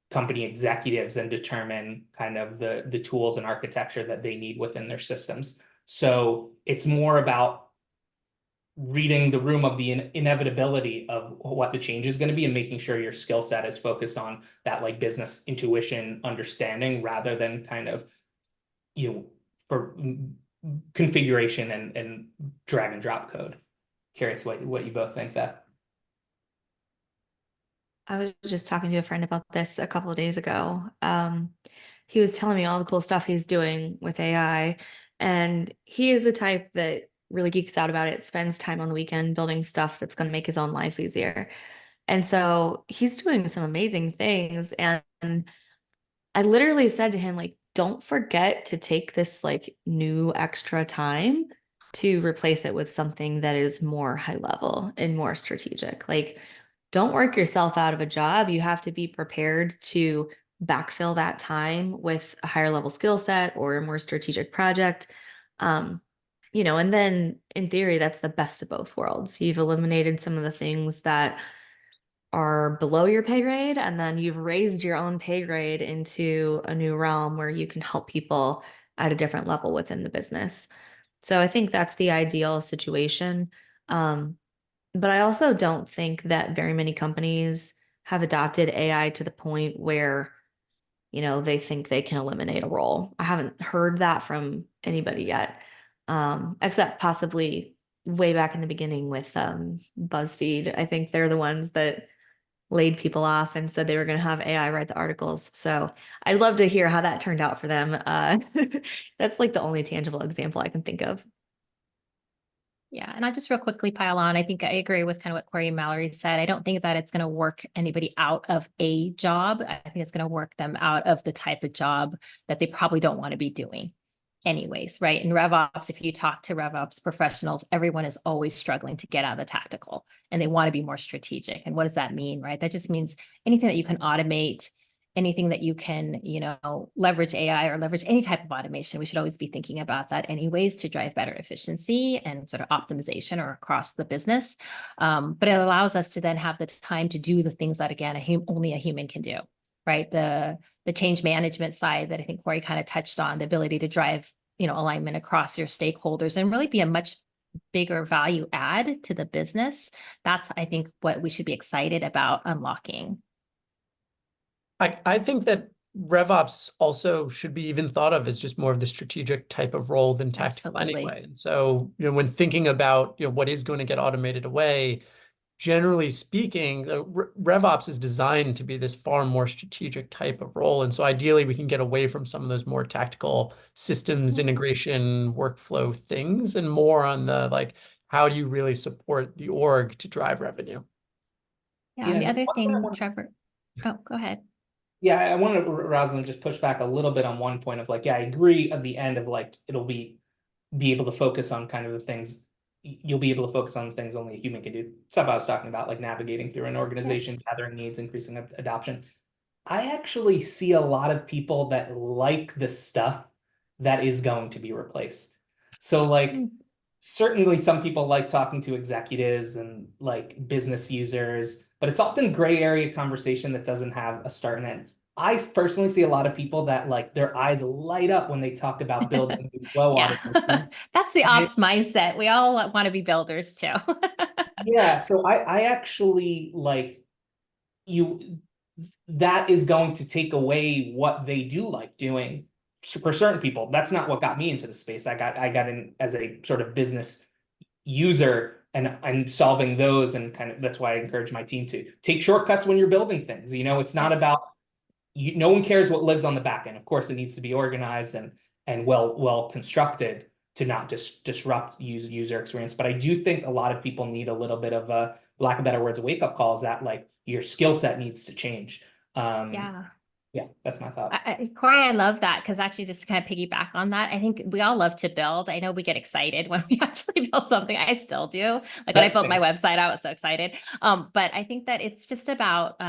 [SPEAKER 4] company executives and determine kind of the tools and architecture that they need within their systems. So it's more about reading the room of the inevitability of what the change is going to be and making sure your skill set is focused on that like business intuition understanding rather than kind of, for configuration and drag and drop code. Curious what you both think that.
[SPEAKER 3] I was just talking to a friend about this a couple of days ago. He was telling me all the cool stuff he's doing with AI, and he is the type that really geeks out about it, spends time on the weekend building stuff that's going to make his own life easier. And so he's doing some amazing things. And I literally said to him, like, don't forget to take this like new extra time to replace it with something that is more high level and more strategic. Like, don't work yourself out of a job. You have to be prepared to backfill that time with a higher level skill set or a more strategic project. And then in theory, that's the best of both worlds. You've eliminated some of the things that are below your pay grade, and then you've raised your own pay grade into a new realm where you can help people at a different level within the business. So I think that's the ideal situation. But I also don't think that very many companies have adopted AI to the point where, they think they can eliminate a role. I haven't heard that from anybody yet, except possibly way back in the beginning with BuzzFeed. I think they're the ones that laid people off and said they were going to have AI write the articles. So I'd love to hear how that turned out for them. That's like the only tangible example I can think of.
[SPEAKER 2] Yeah, and I just real quickly pile on. I think I agree with kind of what Corey and Mallory said. I don't think that it's going to work anybody out of a job. I think it's going to work them out of the type of job that they probably don't want to be doing anyways, right? In RevOps, if you talk to RevOps professionals, everyone is always struggling to get out of the tactical and they want to be more strategic. And what does that mean, right? That just means anything that you can automate, anything that you can, leverage AI or leverage any type of automation. We should always be thinking about that anyways to drive better efficiency and sort of optimization or across the business. But it allows us to then have the time to do the things that, again, only a human can do, right? The change management side that I think Corey kind of touched on, the ability to drive, alignment across your stakeholders and really be a much bigger value add to the business. That's, I think, what we should be excited about unlocking.
[SPEAKER 1] I think that RevOps also should be even thought of as just more of the strategic type of role than tactical
[SPEAKER 2] Absolutely.
[SPEAKER 1] anyway. And so, when thinking about, what is going to get automated away, generally speaking, RevOps is designed to be this far more strategic type of role. And so ideally we can get away from some of those more tactical systems integration workflow things and more on the like, how do you really support the org to drive revenue?
[SPEAKER 2] Yeah, and the
[SPEAKER 4] and
[SPEAKER 2] other
[SPEAKER 4] one thing I
[SPEAKER 2] thing,
[SPEAKER 4] wanna-
[SPEAKER 2] Trevor. Oh, go ahead.
[SPEAKER 4] Yeah, I wanted to, Rosalyn, just push back a little bit on one point of like, yeah, I agree at the end of like, it'll be able to focus on kind of the things, you'll be able to focus on the things only a human can do. Stuff I was talking about, like navigating through an organization, gathering needs, increasing adoption. I actually see a lot of people that like the stuff that is going to be replaced. So like, certainly some people like talking to executives and like business users, but it's often gray area conversation that doesn't have a start and end. I personally see a lot of people that like their eyes light up when they talk about building flow
[SPEAKER 2] Yeah,
[SPEAKER 4] automation.
[SPEAKER 2] that's the ops mindset. We all want to be builders too.
[SPEAKER 4] Yeah, so I actually like you, that is going to take away what they do like doing for certain people. That's not what got me into the space. I got in as a sort of business user and solving those, and kind of that's why I encourage my team to take shortcuts when you're building things. It's not about no one cares what lives on the back end. Of course, it needs to be organized and well constructed to not just disrupt user experience. But I do think a lot of people need a little bit of a, lack of better words, a wake up calls that like your skill set needs to change.
[SPEAKER 2] Yeah.
[SPEAKER 4] Yeah, that's my thought.
[SPEAKER 2] Corey, I love that because actually just to kind of piggyback on that, I think we all love to build. I know we get excited when we actually build something. I still do. Like when I built my website, I was so excited. But I think that it's just about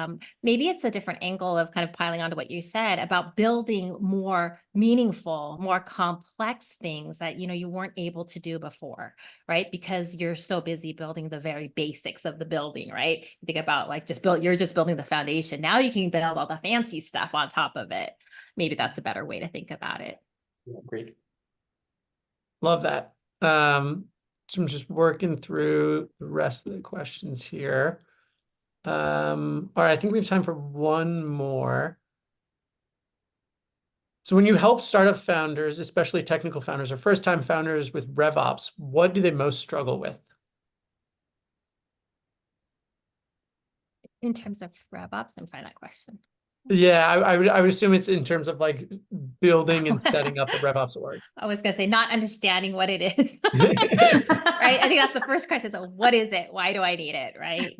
[SPEAKER 2] maybe it's a different angle of kind of piling onto what you said about building more meaningful, more complex things that you weren't able to do before, right? Because you're so busy building the very basics of the building, right? Think about like you're just building the foundation. Now you can build all the fancy stuff on top of it. Maybe that's a better way to think about it.
[SPEAKER 4] Yeah, great.
[SPEAKER 1] Love that. So I'm just working through the rest of the questions here. All right, I think we have time for one more. So when you help startup founders, especially technical founders or first-time founders with RevOps, what do they most struggle with?
[SPEAKER 2] In terms of RevOps, I'm finding that question.
[SPEAKER 1] Yeah, I would assume it's in terms of like building and setting up the RevOps org.
[SPEAKER 2] I was going to say not understanding what it is, right? I think that's the first question. So what is it? Why do I need it? Right?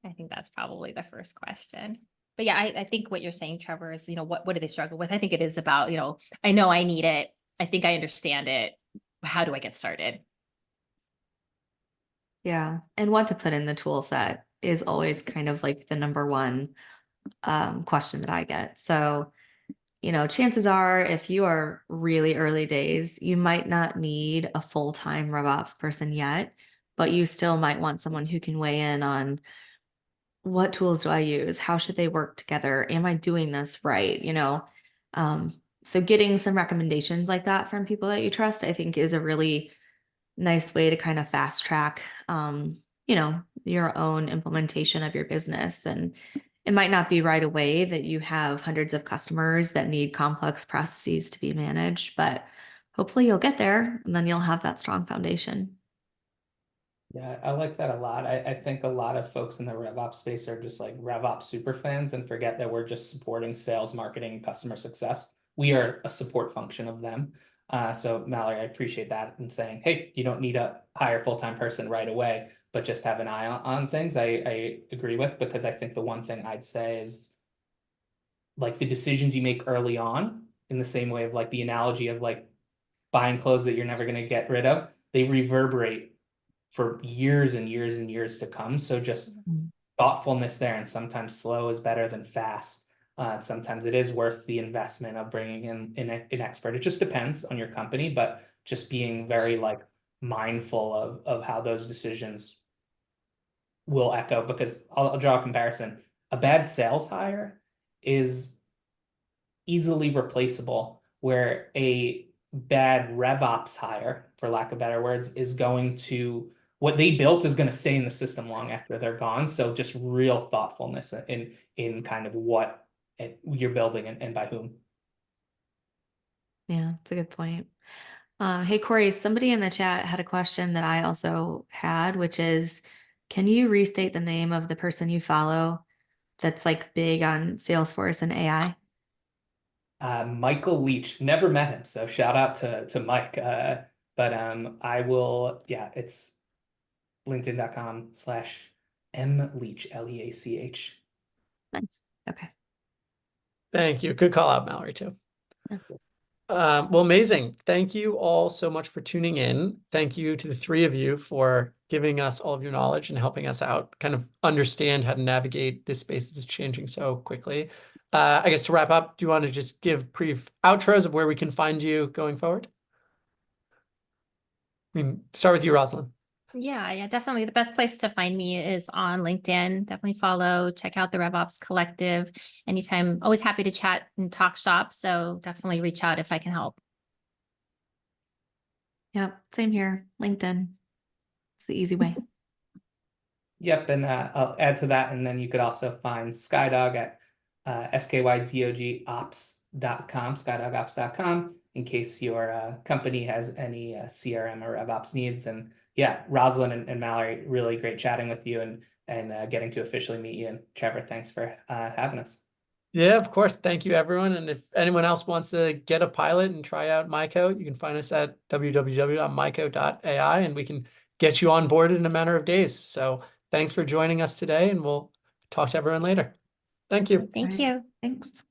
[SPEAKER 2] I think that's probably the first question. But yeah, I think what you're saying, Trevor, is, what do they struggle with? I think it is about, I know I need it. I think I understand it. How do I get started?
[SPEAKER 3] Yeah. And what to put in the tool set is always kind of like the number one question that I get. So, chances are if you are really early days, you might not need a full-time RevOps person yet, but you still might want someone who can weigh in on what tools do I use? How should they work together? Am I doing this right? So getting some recommendations like that from people that you trust, I think is a really nice way to kind of fast track, your own implementation of your business. And it might not be right away that you have hundreds of customers that need complex processes to be managed, but hopefully you'll get there and then you'll have that strong foundation.
[SPEAKER 4] Yeah, I like that a lot. I think a lot of folks in the RevOps space are just like RevOps super fans and forget that we're just supporting sales, marketing, customer success. We are a support function of them. So Mallory, I appreciate that and saying, hey, you don't need to hire a full-time person right away, but just have an eye on things. I agree with, because I think the one thing I'd say is like the decisions you make early on, in the same way of like the analogy of like buying clothes that you're never going to get rid of, they reverberate for years and years and years to come. So just thoughtfulness there, and sometimes slow is better than fast. Sometimes it is worth the investment of bringing in an expert. It just depends on your company, but just being very like mindful of how those decisions will echo. Because I'll draw a comparison. A bad sales hire is easily replaceable, where a bad RevOps hire, for lack of better words, is going to, what they built is going to stay in the system long after they're gone. So just real thoughtfulness in kind of what you're building and by whom.
[SPEAKER 3] Yeah, that's a good point. Hey, Corey, somebody in the chat had a question that I also had, which is, can you restate the name of the person you follow that's like big on Salesforce and AI?
[SPEAKER 4] Michael Leach, never met him, so shout out to Mike. But I will, yeah, it's linkedin.com/mleach, Leach.
[SPEAKER 3] Nice. Okay.
[SPEAKER 1] Thank you. Good call out, Mallory, too.
[SPEAKER 3] Yeah.
[SPEAKER 1] Well, amazing. Thank you all so much for tuning in. Thank you to the three of you for giving us all of your knowledge and helping us out kind of understand how to navigate this space as it's changing so quickly. I guess to wrap up, do you want to just give brief outros of where we can find you going forward? I mean, start with you, Rosalyn.
[SPEAKER 2] Yeah, definitely. The best place to find me is on LinkedIn. Definitely follow, check out the RevOps Collective. Anytime, always happy to chat and talk shop. So definitely reach out if I can help.
[SPEAKER 3] Yep. Same here. LinkedIn. It's the easy way.
[SPEAKER 4] Yep, and I'll add to that, and then you could also find Skydog at SKYDOGOps.com, SkyDogOps.com, in case your company has any CRM or RevOps needs. And yeah, Rosalyn and Mallory, really great chatting with you and getting to officially meet you. And Trevor, thanks for having us.
[SPEAKER 1] Yeah, of course. Thank you, everyone. And if anyone else wants to get a pilot and try out Myko, you can find us at www.myko.ai, and we can get you on board in a matter of days. So thanks for joining us today, and we'll talk to everyone later. Thank you.
[SPEAKER 2] Thank
[SPEAKER 3] All right.
[SPEAKER 2] you.
[SPEAKER 3] Thanks.